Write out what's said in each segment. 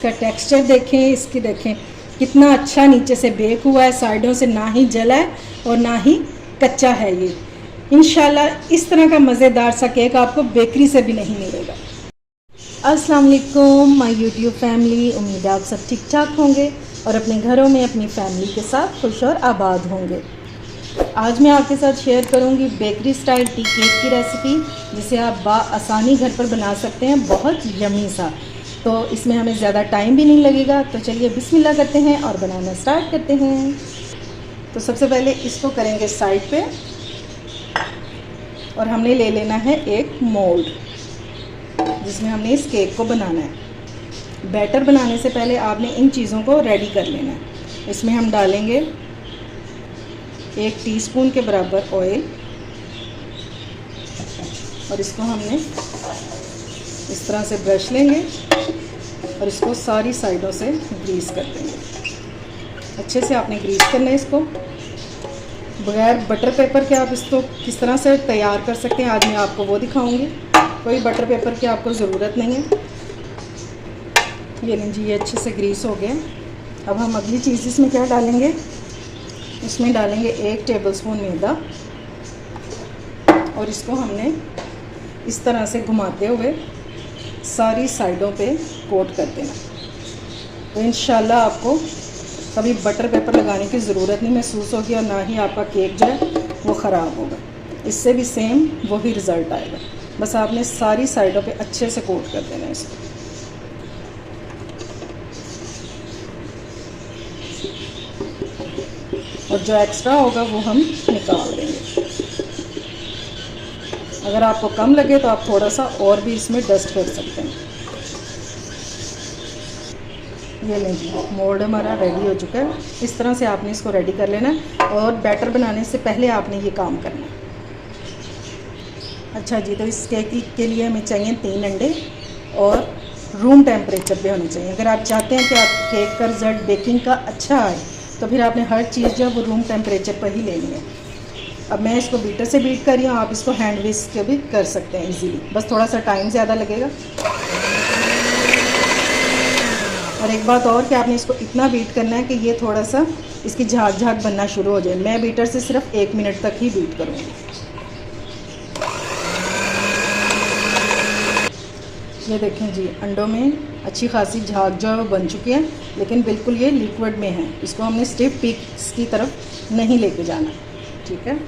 इसका टेक्सचर देखें, इसकी देखें कितना अच्छा नीचे से बेक हुआ है, साइडों से ना ही जला है और ना ही कच्चा है। ये इंशाल्लाह इस तरह का मज़ेदार सा केक आपको बेकरी से भी नहीं मिलेगा। अस्सलाम वालेकुम माय यूट्यूब फैमिली, उम्मीद है आप सब ठीक ठाक होंगे और अपने घरों में अपनी फैमिली के साथ खुश और आबाद होंगे। आज मैं आपके साथ शेयर करूंगी बेकरी स्टाइल टी केक की रेसिपी, जिसे आप आसानी घर पर बना सकते हैं, बहुत यमी सा। तो इसमें हमें ज़्यादा टाइम भी नहीं लगेगा। तो चलिए बिस्मिल्लाह करते हैं और बनाना स्टार्ट करते हैं। तो सबसे पहले इसको करेंगे साइड पे और हमने ले लेना है एक मोल्ड जिसमें हमने इस केक को बनाना है। बैटर बनाने से पहले आपने इन चीज़ों को रेडी कर लेना है। इसमें हम डालेंगे 1 टीस्पून के बराबर ऑयल और इसको हमने इस तरह से ब्रश लेंगे और इसको सारी साइडों से ग्रीस कर देंगे। अच्छे से आपने ग्रीस करना है इसको। बगैर बटर पेपर के आप इसको किस तरह से तैयार कर सकते हैं आज मैं आपको वो दिखाऊंगी। कोई बटर पेपर की आपको ज़रूरत नहीं है। ये लीजिए, ये अच्छे से ग्रीस हो गया। अब हम अगली चीज़ इसमें क्या डालेंगे, इसमें डालेंगे 1 टेबलस्पून मैदा और इसको हमने इस तरह से घुमाते हुए सारी साइडों पे कोट कर देना। तो इंशाल्लाह आपको कभी बटर पेपर लगाने की ज़रूरत नहीं महसूस होगी और ना ही आपका केक जो है वो ख़राब होगा। इससे भी सेम वही रिज़ल्ट आएगा। बस आपने सारी साइडों पे अच्छे से कोट कर देना है इसको। और जो एक्स्ट्रा होगा वो हम निकाल देंगे। अगर आपको कम लगे तो आप थोड़ा सा और भी इसमें डस्ट कर सकते हैं। ये लीजिए, मोल्ड हमारा रेडी हो चुका है। इस तरह से आपने इसको रेडी कर लेना है और बैटर बनाने से पहले आपने ये काम करना है। अच्छा जी, तो इस केक के लिए हमें चाहिए 3 अंडे और रूम टेम्परेचर पे होने चाहिए। अगर आप चाहते हैं कि आप केक का रिजल्ट बेकिंग का अच्छा आए तो फिर आपने हर चीज़ जो है वो रूम टेम्परेचर पर ही लेनी है। अब मैं इसको बीटर से बीट कर रही हूँ, आप इसको हैंड विस्क से भी कर सकते हैं इजीली, बस थोड़ा सा टाइम ज़्यादा लगेगा। और एक बात और कि आपने इसको इतना बीट करना है कि ये थोड़ा सा इसकी झाग झाग बनना शुरू हो जाए। मैं बीटर से सिर्फ 1 मिनट तक ही बीट करूँगी। ये देखें जी, अंडों में अच्छी खासी झाग जो है वो बन चुकी है, लेकिन बिल्कुल ये लिक्विड में है। इसको हमने स्टिफ पीक्स की तरफ नहीं लेके जाना, ठीक है।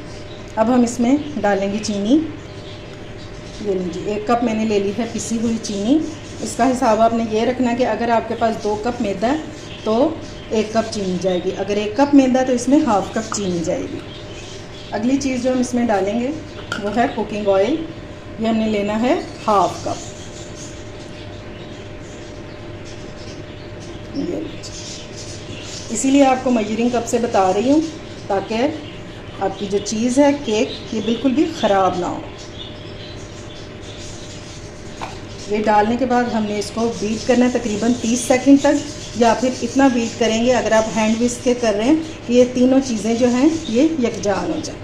अब हम इसमें डालेंगे चीनी। ये लीजिए, 1 कप मैंने ले ली है पिसी हुई चीनी। इसका हिसाब आपने ये रखना है कि अगर आपके पास 2 कप मैदा है तो 1 कप चीनी जाएगी। अगर 1 कप मैदा है तो इसमें ½ कप चीनी जाएगी। अगली चीज़ जो हम इसमें डालेंगे वो है कुकिंग ऑयल। ये हमने लेना है ½ कप। ये इसीलिए आपको मेजरिंग कप से बता रही हूँ ताकि आपकी जो चीज़ है केक ये बिल्कुल भी ख़राब ना हो। ये डालने के बाद हमने इसको बीट करना है तकरीबन 30 सेकंड तक, या फिर इतना बीट करेंगे अगर आप हैंड विस्क के कर रहे हैं कि ये तीनों चीज़ें जो हैं ये यकजान हो जाए।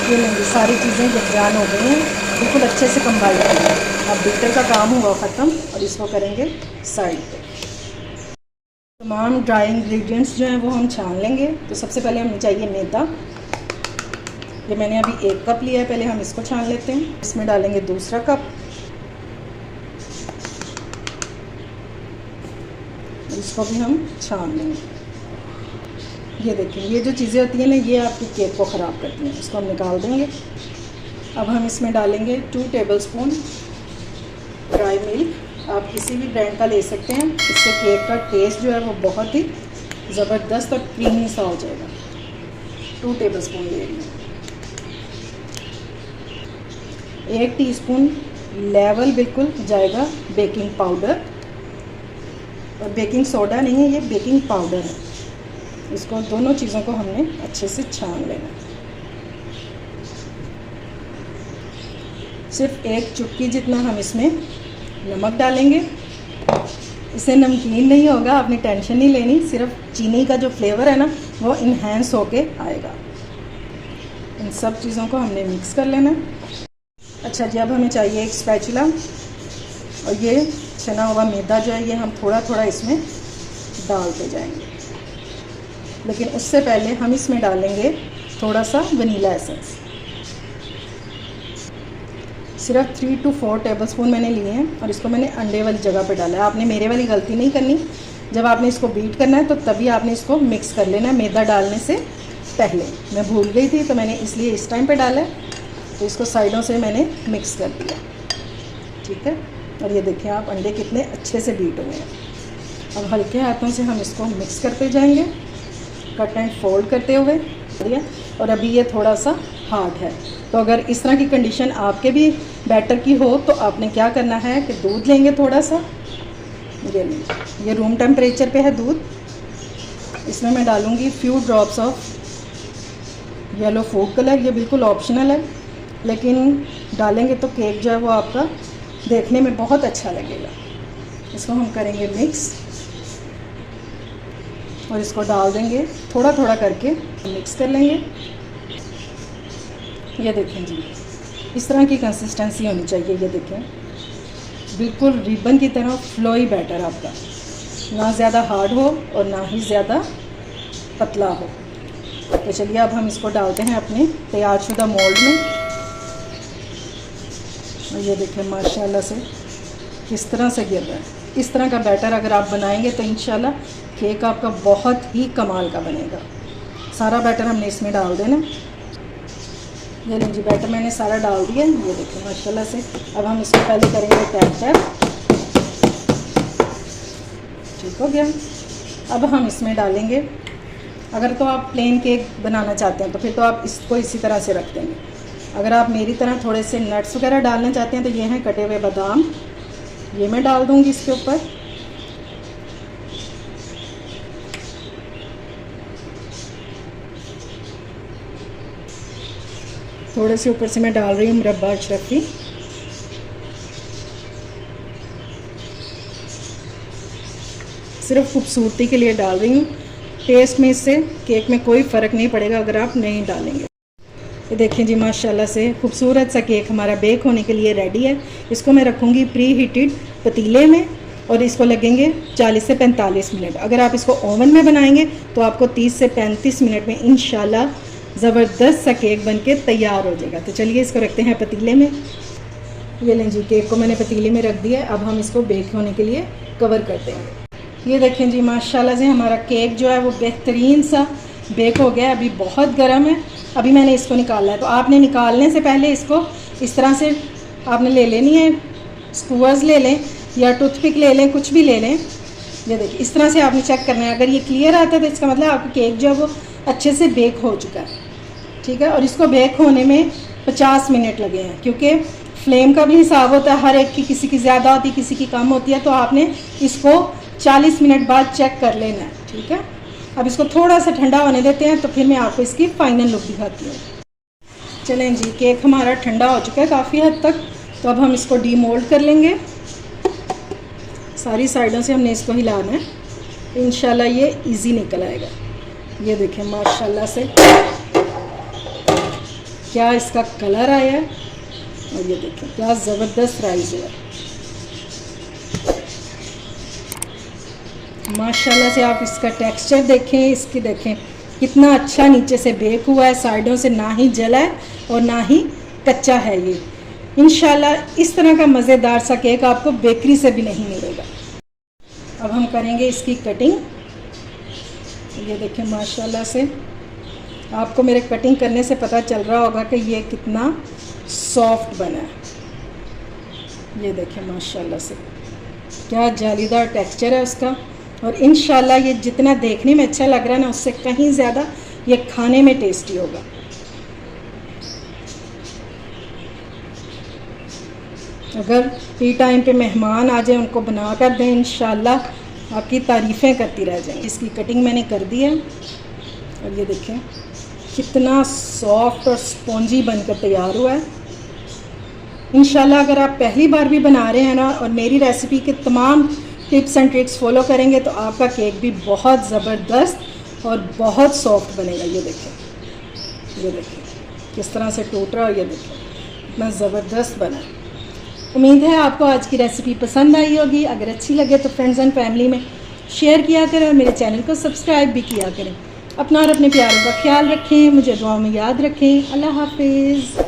ये लेंगे, सारी चीज़ें यकजान हो गई हैं, बिल्कुल अच्छे से कंबाइन करेंगे। अब बीटर का काम हुआ ख़त्म और इसको करेंगे साइड पे। तमाम ड्राई इंग्रेडिएंट्स जो हैं वो हम छान लेंगे। तो सबसे पहले हमें चाहिए मैदा। ये मैंने अभी 1 कप लिया है, पहले हम इसको छान लेते हैं। इसमें डालेंगे दूसरा कप, इसको भी हम छान लेंगे। ये देखिए, ये जो चीज़ें होती हैं ना ये आपकी केक को ख़राब करती हैं। इसको हम निकाल देंगे। अब हम इसमें डालेंगे 2 टेबलस्पून ड्राई मिल्क। आप किसी भी ब्रांड का ले सकते हैं, इससे केक का टेस्ट जो है वो बहुत ही ज़बरदस्त और क्रीमी सा हो जाएगा। 2 टेबलस्पून ले लेंगे। 1 टीस्पून लेवल बिल्कुल जाएगा बेकिंग पाउडर, और बेकिंग सोडा नहीं है, ये बेकिंग पाउडर है। इसको दोनों चीज़ों को हमने अच्छे से छान लेना। सिर्फ 1 चुटकी जितना हम इसमें नमक डालेंगे। इससे नमकीन नहीं होगा, आपने टेंशन नहीं लेनी। सिर्फ चीनी का जो फ्लेवर है ना वो इन्हेंस होके आएगा। इन सब चीज़ों को हमने मिक्स कर लेना है। अच्छा जी, अब हमें चाहिए एक स्पैचुला, और ये छना हुआ मैदा जो है ये हम थोड़ा थोड़ा इसमें डालते जाएंगे। लेकिन उससे पहले हम इसमें डालेंगे थोड़ा सा वनीला एसेंस। सिर्फ 3 to 4 टेबलस्पून मैंने लिए हैं और इसको मैंने अंडे वाली जगह पे डाला है। आपने मेरे वाली गलती नहीं करनी, जब आपने इसको बीट करना है तो तभी आपने इसको मिक्स कर लेना है, मैदा डालने से पहले। मैं भूल गई थी तो मैंने इसलिए इस टाइम पे डाला है। तो इसको साइडों से मैंने मिक्स कर दिया, ठीक है। और ये देखिए आप, अंडे कितने अच्छे से बीट हुए हैं। अब हल्के हाथों से हम इसको मिक्स करते जाएंगे, कट एंड फोल्ड करते हुए। और अभी ये थोड़ा सा हार्ड है, तो अगर इस तरह की कंडीशन आपके भी बैटर की हो तो आपने क्या करना है कि दूध लेंगे थोड़ा सा, ये रूम टेम्परेचर पे है दूध। इसमें मैं डालूँगी few drops of yellow food colour. ये बिल्कुल ऑप्शनल है, लेकिन डालेंगे तो केक जो है वो आपका देखने में बहुत अच्छा लगेगा। इसको हम करेंगे मिक्स और इसको डाल देंगे, थोड़ा थोड़ा करके मिक्स कर लेंगे। ये देखें जी, इस तरह की कंसिस्टेंसी होनी चाहिए। ये देखें, बिल्कुल रिबन की तरह फ्लोई बैटर आपका, ना ज़्यादा हार्ड हो और ना ही ज़्यादा पतला हो। तो चलिए अब हम इसको डालते हैं अपने तैयारशुदा मोल्ड में। और ये देखें माशाल्लाह से किस तरह से गिर रहा है। इस तरह का बैटर अगर आप बनाएंगे तो इंशाल्लाह केक आपका बहुत ही कमाल का बनेगा। सारा बैटर हमने इसमें डाल देना। ये लीजिए बैटर मैंने सारा डाल दिया। ये देखिए माशाल्लाह से। अब हम इसको पहले करेंगे टैप टैप, ठीक हो गया। अब हम इसमें डालेंगे, अगर तो आप प्लेन केक बनाना चाहते हैं तो फिर तो आप इसको इसी तरह से रख देंगे। अगर आप मेरी तरह थोड़े से नट्स वगैरह डालना चाहते हैं तो ये हैं कटे हुए बादाम, ये मैं डाल दूँगी इसके ऊपर। थोड़े से ऊपर से मैं डाल रही हूँ मुरब्बा अशरफी। सिर्फ खूबसूरती के लिए डाल रही हूँ, टेस्ट में इससे केक में कोई फ़र्क नहीं पड़ेगा अगर आप नहीं डालेंगे। ये देखें जी माशाल्लाह से खूबसूरत सा केक हमारा बेक होने के लिए रेडी है। इसको मैं रखूँगी प्री हीटेड पतीले में और इसको लगेंगे 40 से 45 मिनट। अगर आप इसको ओवन में बनाएंगे तो आपको 30 से 35 मिनट में इंशाल्लाह ज़बरदस्त सा केक बनके तैयार हो जाएगा। तो चलिए इसको रखते हैं पतीले में। ये लें जी, केक को मैंने पतीले में रख दिया। अब हम इसको बेक होने के लिए कवर कर देंगे। ये देखें जी माशाल्लाह से हमारा केक जो है वो बेहतरीन सा बेक हो गया है। अभी बहुत गर्म है, अभी मैंने इसको निकाला है। तो आपने निकालने से पहले इसको इस तरह से आपने ले लेनी है, स्पूअर्स ले लें या टूथपिक ले लें, कुछ भी ले लें। ये देखिए इस तरह से आपने चेक करना है। अगर ये क्लियर आता है तो इसका मतलब आपका केक जो है वो अच्छे से बेक हो चुका है, ठीक है। और इसको बेक होने में 50 मिनट लगे हैं, क्योंकि फ्लेम का भी हिसाब होता है, हर एक की, किसी की ज़्यादा होती है किसी की कम होती है। तो आपने इसको 40 मिनट बाद चेक कर लेना है, ठीक है। अब इसको थोड़ा सा ठंडा होने देते हैं तो फिर मैं आपको इसकी फ़ाइनल लुक दिखाती हूँ। चलें जी, केक हमारा ठंडा हो चुका है काफ़ी हद तक। तो अब हम इसको डीमोल्ड कर लेंगे। सारी साइडों से हमने इसको हिलाना है, इंशाल्लाह ये इजी निकल आएगा। ये देखें माशाल्लाह से क्या इसका कलर आया है, और ये देखें क्या ज़बरदस्त राइस है माशाल्लाह से। आप इसका टेक्सचर देखें, इसकी देखें कितना अच्छा नीचे से बेक हुआ है, साइडों से ना ही जला है और ना ही कच्चा है। ये इंशाल्लाह इस तरह का मज़ेदार सा केक आपको बेकरी से भी नहीं मिलेगा। अब हम करेंगे इसकी कटिंग। ये देखें माशाल्लाह से, आपको मेरे कटिंग करने से पता चल रहा होगा कि ये कितना सॉफ्ट बना है। ये देखें माशाल्लाह से क्या जालीदार टेक्सचर है उसका। और इंशाल्लाह ये जितना देखने में अच्छा लग रहा है ना, उससे कहीं ज़्यादा ये खाने में टेस्टी होगा। अगर टी टाइम पे मेहमान आ जाए उनको बना कर दें, इंशाल्लाह आपकी तारीफ़ें करती रह जाएंगी। इसकी कटिंग मैंने कर दी है और ये देखें कितना सॉफ्ट और स्पॉन्जी बनकर तैयार हुआ है। इंशाल्लाह अगर आप पहली बार भी बना रहे हैं ना और मेरी रेसिपी के तमाम टिप्स एंड ट्रिक्स फॉलो करेंगे तो आपका केक भी बहुत ज़बरदस्त और बहुत सॉफ्ट बनेगा। ये देखें किस तरह से टूट रहा है। ये देखें कितना ज़बरदस्त बना। उम्मीद है आपको आज की रेसिपी पसंद आई होगी। अगर अच्छी लगे तो फ्रेंड्स एंड फैमिली में शेयर किया करें और मेरे चैनल को सब्सक्राइब भी किया करें। अपना और अपने प्यारों का ख्याल रखें, मुझे दुआओं में याद रखें। अल्लाह हाफिज़।